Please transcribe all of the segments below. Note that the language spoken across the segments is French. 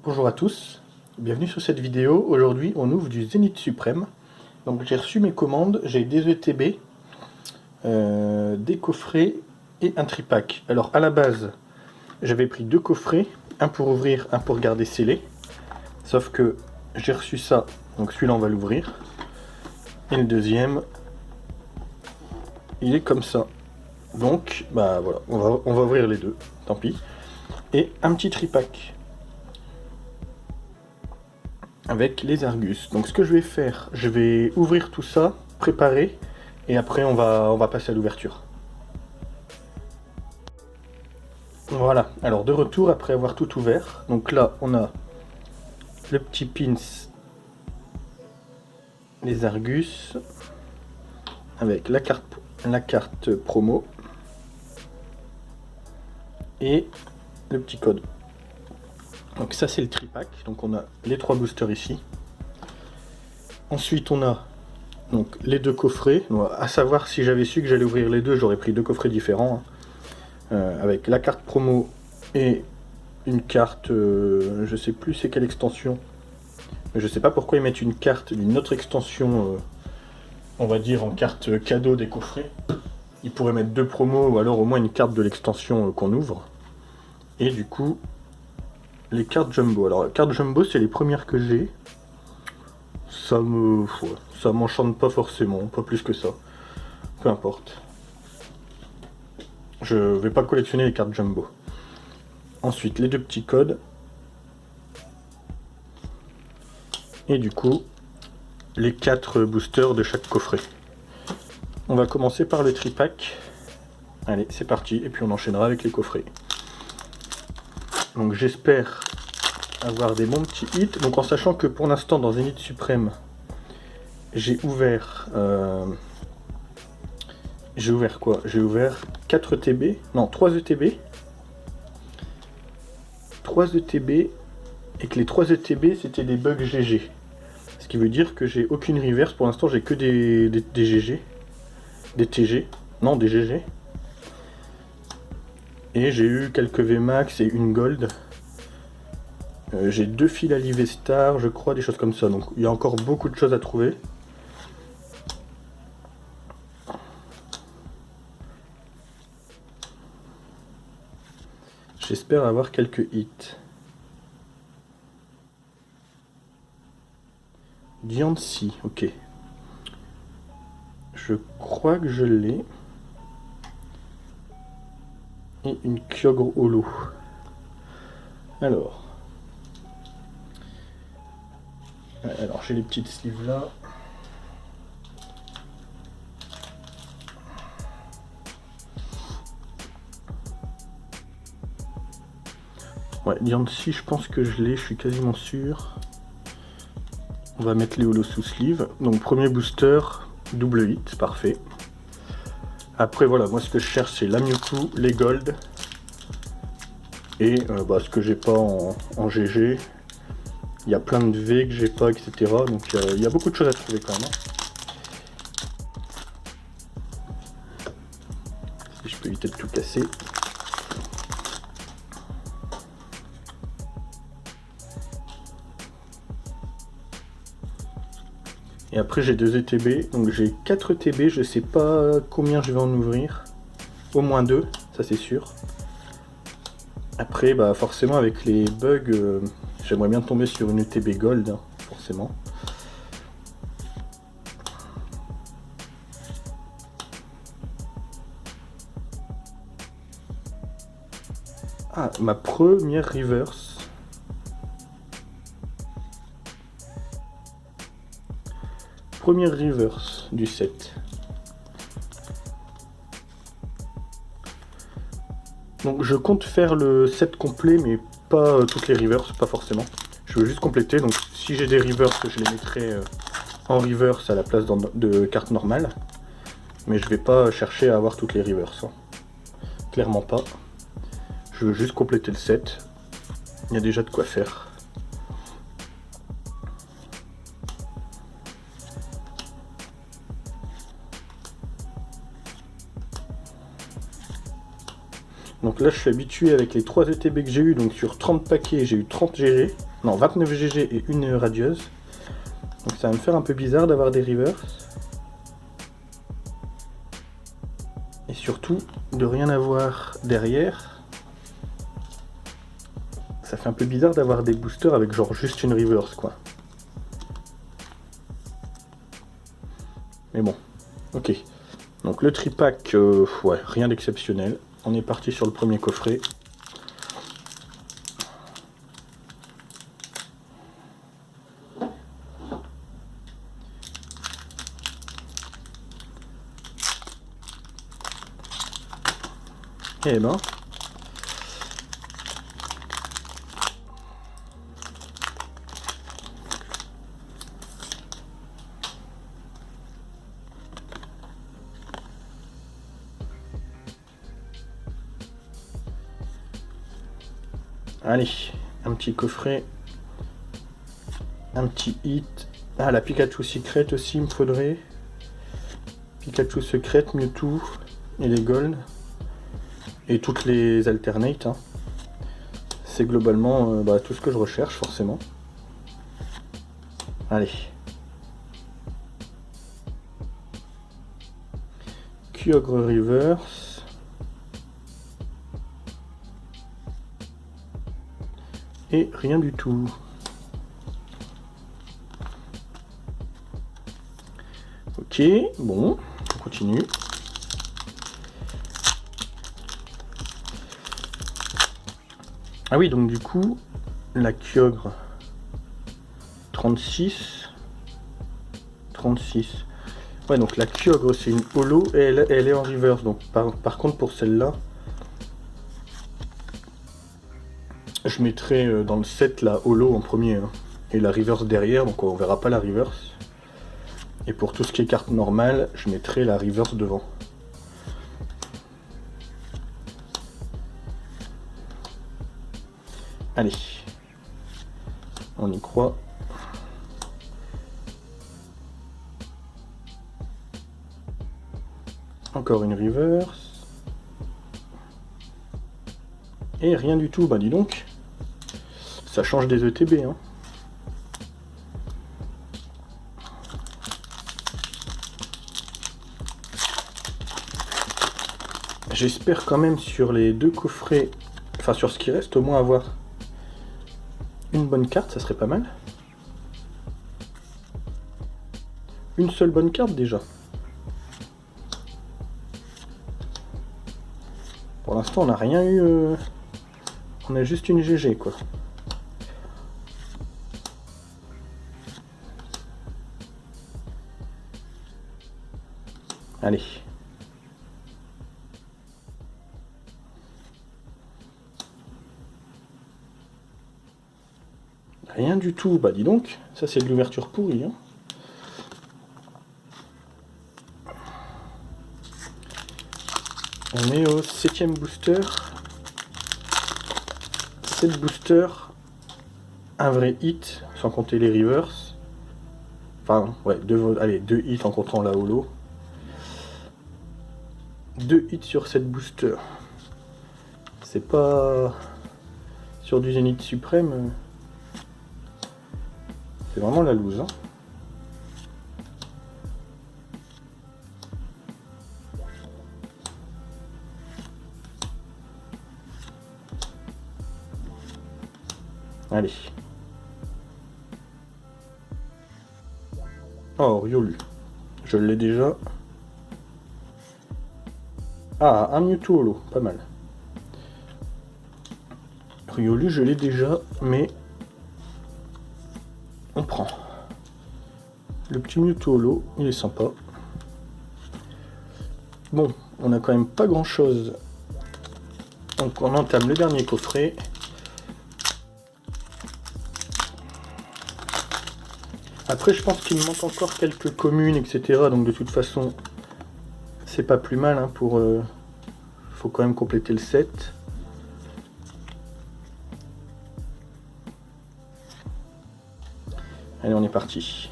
Bonjour à tous, bienvenue sur cette vidéo. Aujourd'hui on ouvre du Zénith Suprême. Donc j'ai reçu mes commandes, j'ai des ETB, des coffrets et un tripack. Alors à la base j'avais pris deux coffrets, un pour ouvrir, un pour garder scellé. Sauf que j'ai reçu ça, donc celui-là on va l'ouvrir. Et le deuxième, il est comme ça. Donc bah voilà, on va ouvrir les deux, tant pis. Et un petit tripack avec les Argus. Donc ce que je vais faire, je vais ouvrir tout ça, préparer, et après on va passer à l'ouverture. Voilà, alors de retour après avoir tout ouvert. Donc là on a le petit pins, les Argus, avec la carte promo, et le petit code. Donc ça c'est le tripack, donc on a les trois boosters ici. Ensuite on a donc les deux coffrets, donc, à savoir si j'avais su que j'allais ouvrir les deux, j'aurais pris deux coffrets différents, hein, avec la carte promo et une carte, je sais plus c'est quelle extension, mais je sais pas pourquoi ils mettent une carte d'une autre extension, on va dire en carte cadeau des coffrets. Ils pourraient mettre deux promos ou alors au moins une carte de l'extension qu'on ouvre. Et du coup les cartes jumbo. Alors, les cartes jumbo, c'est les premières que j'ai. Ça m'enchante pas forcément, pas plus que ça. Peu importe. Je vais pas collectionner les cartes jumbo. Ensuite, les deux petits codes. Et du coup, les 4 boosters de chaque coffret. On va commencer par le tripack. Allez, c'est parti. Et puis on enchaînera avec les coffrets. Donc j'espère avoir des bons petits hits. Donc en sachant que pour l'instant dans Zénith Suprême, j'ai ouvert quoi? J'ai ouvert 4 ETB, non 3 ETB. 3 ETB et que les 3 ETB c'était des bugs GG. Ce qui veut dire que j'ai aucune reverse pour l'instant, j'ai que des GG. Des TG. Non, des GG. Et j'ai eu quelques VMAX et une Gold. J'ai 2 fils à l'Ivestar, je crois, des choses comme ça. Donc il y a encore beaucoup de choses à trouver. J'espère avoir quelques hits. Diancie, ok. Je crois que je l'ai. Et une Kyogre Holo. Alors j'ai les petites sleeves là. Ouais, Diancie, je pense que je l'ai, je suis quasiment sûr. On va mettre les holos sous sleeve. Donc premier booster, double hit, parfait. Après voilà, moi ce que je cherche c'est la Mewtwo, les Gold. Et ce que j'ai pas en GG. Il y a plein de V que j'ai pas, etc. Donc il y a beaucoup de choses à trouver quand même. Si je peux éviter de tout casser. Et après j'ai 2 ETB, donc j'ai 4 ETB, je sais pas combien je vais en ouvrir. Au moins 2, ça c'est sûr. Après forcément avec les bugs, j'aimerais bien tomber sur une ETB Gold, hein, forcément. Ah, ma première reverse. Première reverse du set. Donc je compte faire le set complet, mais pas toutes les reverses, pas forcément. Je veux juste compléter, donc si j'ai des reverses, je les mettrai en reverse à la place de cartes normales. Mais je vais pas chercher à avoir toutes les reverses, hein. Clairement pas. Je veux juste compléter le set. Il y a déjà de quoi faire. Donc là je suis habitué avec les 3 ETB que j'ai eu, donc sur 30 paquets j'ai eu 30 GG. Non, 29 GG et une radieuse. Donc ça va me faire un peu bizarre d'avoir des reverse. Et surtout, de rien avoir derrière. Ça fait un peu bizarre d'avoir des boosters avec genre juste une reverse, quoi. Mais bon, ok. Donc le tripack, ouais, rien d'exceptionnel. On est parti sur le premier coffret. Eh ben. Allez, un petit coffret. Un petit hit. Ah, la Pikachu Secret aussi, il me faudrait. Pikachu Secret, Mewtwo et les Gold. Et toutes les alternates. Hein. C'est globalement tout ce que je recherche, forcément. Allez. Kyogre Reverse. Et rien du tout. Ok, bon, on continue. Ah oui, donc du coup, la Kyogre 36. Ouais, donc la Kyogre c'est une holo et elle est en reverse. Donc par contre pour celle-là, je mettrai dans le set la holo en premier hein, et la reverse derrière, donc on verra pas la reverse. Et pour tout ce qui est carte normale, je mettrai la reverse devant. Allez, on y croit. Encore une reverse. Et rien du tout, bah dis donc. Ça change des ETB, hein. J'espère quand même sur les deux coffrets, enfin sur ce qui reste, au moins avoir une bonne carte, ça serait pas mal. Une seule bonne carte déjà. Pour l'instant on n'a rien eu, on a juste une GG quoi. Allez. Rien du tout, bah dis donc, ça c'est de l'ouverture pourrie. Hein. On est au 7ème booster. 7 boosters, un vrai hit, sans compter les reverse. Enfin, ouais, deux hits en comptant la holo. 2 hits sur 7 boosters. C'est pas sur du Zénith suprême. C'est vraiment la loose. Hein. Allez. Oh, Riolu. Je l'ai déjà. Ah, un Mewtwo holo, pas mal. Riolu, je l'ai déjà, mais on prend. Le petit Mewtwo holo, il est sympa. Bon, on a quand même pas grand chose. Donc on entame le dernier coffret. Après, je pense qu'il me manque encore quelques communes, etc. Donc de toute façon, c'est pas plus mal hein, pour... faut quand même compléter le set. Allez, on est parti.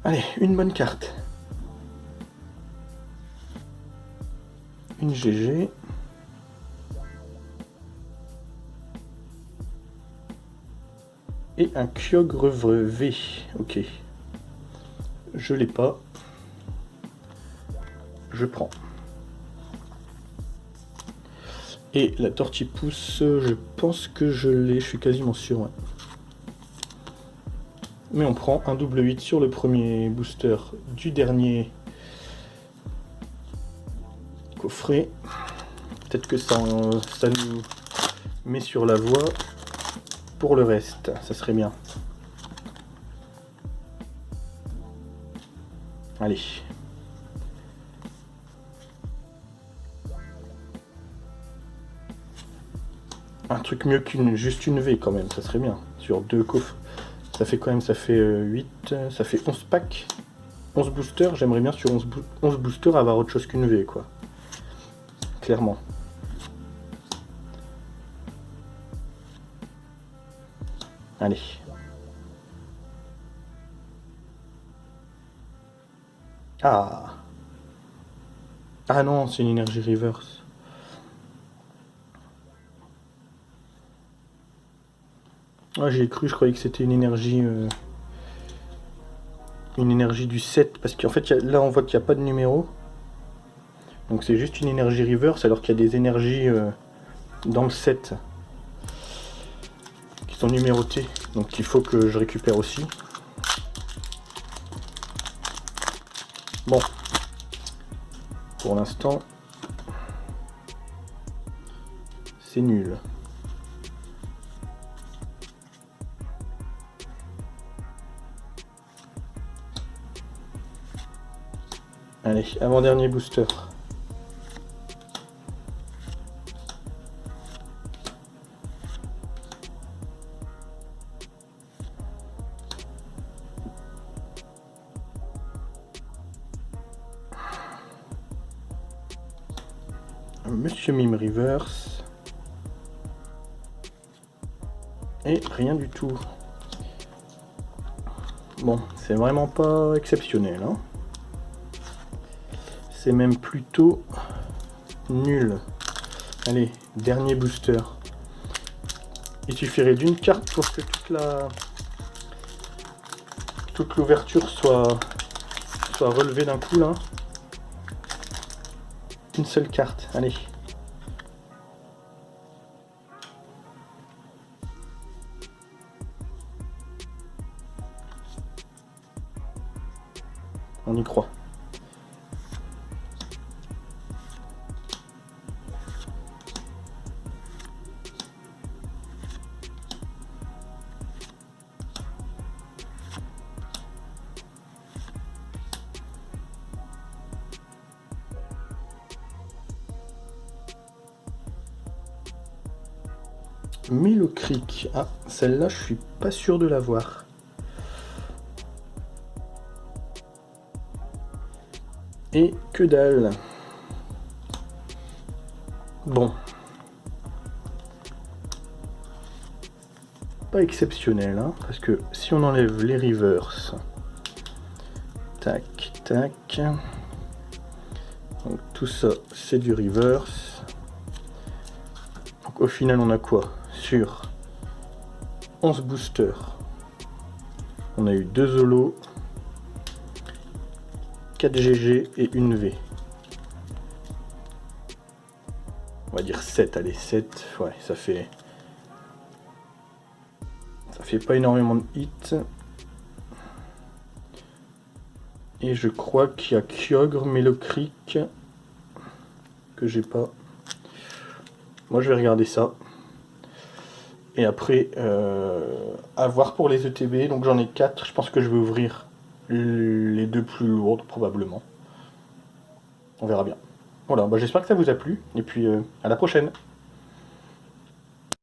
Allez, une bonne carte. Une GG. Et un Kyogre V. Ok. Je l'ai pas. Je prends. Et la Tortipousse, je pense que je l'ai, je suis quasiment sûr. Ouais. Mais on prend un double 8 sur le premier booster du dernier coffret. Peut-être que ça nous met sur la voie pour le reste, ça serait bien. Allez. Un truc mieux qu'une juste une V quand même, ça serait bien. Sur deux coffres. Ça fait quand même, ça fait 8, ça fait 11 packs. 11 boosters, j'aimerais bien sur 11 boosters avoir autre chose qu'une V quoi. Clairement. Allez. Ah. Ah non, c'est une énergie reverse. Ah, j'ai cru, je croyais que c'était une énergie du 7. Parce qu'en fait, là, on voit qu'il n'y a pas de numéro. Donc c'est juste une énergie reverse, alors qu'il y a des énergies dans le 7 qui sont numérotées. Donc il faut que je récupère aussi. Bon. Pour l'instant, c'est nul. Allez, avant-dernier booster. Monsieur Mime Reverse. Et rien du tout. Bon, c'est vraiment pas exceptionnel. Hein. C'est même plutôt nul. Allez, dernier booster. Il suffirait d'une carte pour que toute l'ouverture soit relevée d'un coup là. Une seule carte, allez. On y croit. Milocric. Ah, celle-là, je suis pas sûr de l'avoir. Et que dalle. Bon. Pas exceptionnel, hein, parce que si on enlève les reverse, tac, tac. Donc tout ça, c'est du reverse. Donc au final, on a quoi? Sur 11 boosters, on a eu 2 Zolo, 4 GG et une V. On va dire 7, allez, 7. Ouais, ça fait pas énormément de hits. Et je crois qu'il y a Kyogre, Milocric que j'ai pas. Moi, je vais regarder ça. Et après, à voir pour les ETB. Donc j'en ai 4. Je pense que je vais ouvrir les 2 plus lourdes, probablement. On verra bien. Voilà, bah, j'espère que ça vous a plu. Et puis, à la prochaine.